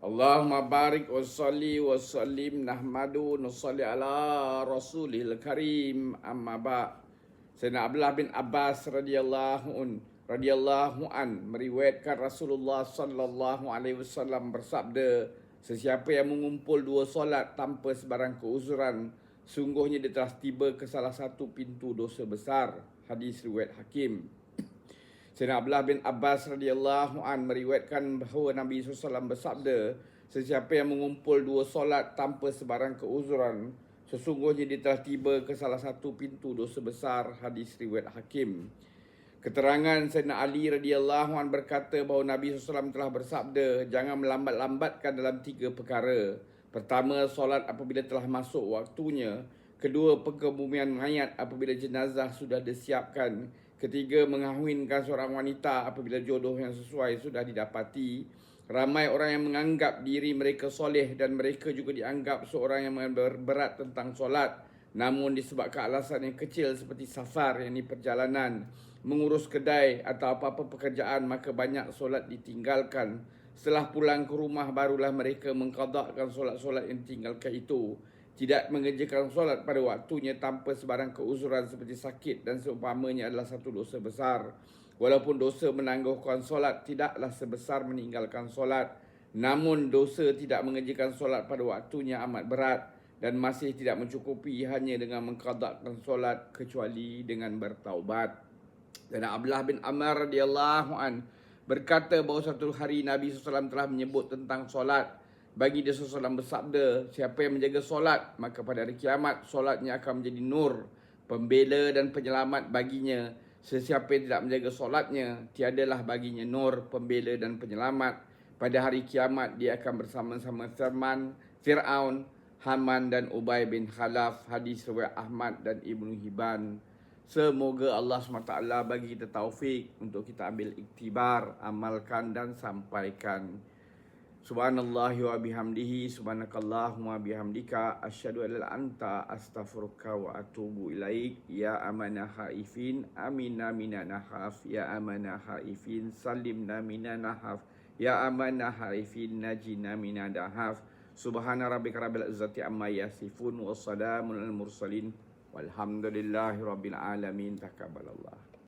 Allahumma barik wa salli wa sallim nahmadu nusalli ala rasulil karim amma ba. Sayyidina Abdullah bin Abbas radhiyallahu an meriwayatkan Rasulullah sallallahu alaihi wasallam bersabda, sesiapa yang mengumpul dua solat tanpa sebarang keuzuran, sungguhnya dia telah tiba ke salah satu pintu dosa besar. Hadis riwayat Hakim. Sayyidina Abdullah bin Abbas radhiyallahu an meriwayatkan bahawa Nabi SAW bersabda, sesiapa yang mengumpul dua solat tanpa sebarang keuzuran, sesungguhnya dia telah tiba ke salah satu pintu dosa besar. Hadis riwayat Hakim. Keterangan Sayyidina Ali radhiyallahu an berkata bahawa Nabi SAW telah bersabda, jangan melambat-lambatkan dalam tiga perkara. Pertama, solat apabila telah masuk waktunya. Kedua, pengebumian mayat apabila jenazah sudah disiapkan. Ketiga, mengahwinkan seorang wanita apabila jodoh yang sesuai sudah didapati. Ramai orang yang menganggap diri mereka soleh dan mereka juga dianggap seorang yang berberat tentang solat. Namun disebabkan alasan yang kecil seperti safar, yang ini perjalanan, mengurus kedai atau apa-apa pekerjaan, maka banyak solat ditinggalkan. Setelah pulang ke rumah barulah mereka mengqadakkan solat-solat yang ditinggalkan itu. Tidak mengerjakan solat pada waktunya tanpa sebarang keuzuran seperti sakit dan seumpamanya adalah satu dosa besar. Walaupun dosa menangguhkan solat tidaklah sebesar meninggalkan solat, namun dosa tidak mengerjakan solat pada waktunya amat berat dan masih tidak mencukupi hanya dengan mengqadakkan solat kecuali dengan bertaubat. Dan Abdullah bin Amr radhiyallahu an berkata bahawa satu hari Nabi SAW telah menyebut tentang solat. Bagi dia SAW bersabda, siapa yang menjaga solat, maka pada hari kiamat solatnya akan menjadi nur, pembela dan penyelamat baginya. Sesiapa yang tidak menjaga solatnya, tiadalah baginya nur, pembela dan penyelamat. Pada hari kiamat dia akan bersama-sama Fir'aun, Haman dan Ubay bin Khalaf. Hadis riwayat Ahmad dan Ibnu Hibban. Semoga Allah SWT bagi kita taufik untuk kita ambil iktibar, amalkan dan sampaikan. Subhanallahi wa bihamdihi, subhanakallahumma bihamdika, asyhadu an la anta astaghfiruka wa atubu ilaik. Ya amanah haifin, aminna minan nahaf. Ya amanah haifin, salimna minan nahaf. Ya amanah haifin, najina minan dahaf. Subhana rabbika rabbil izzati amma yasifun, wa salamun alal mursalin, walhamdulillahi rabbil alamin. Taqabbalallah.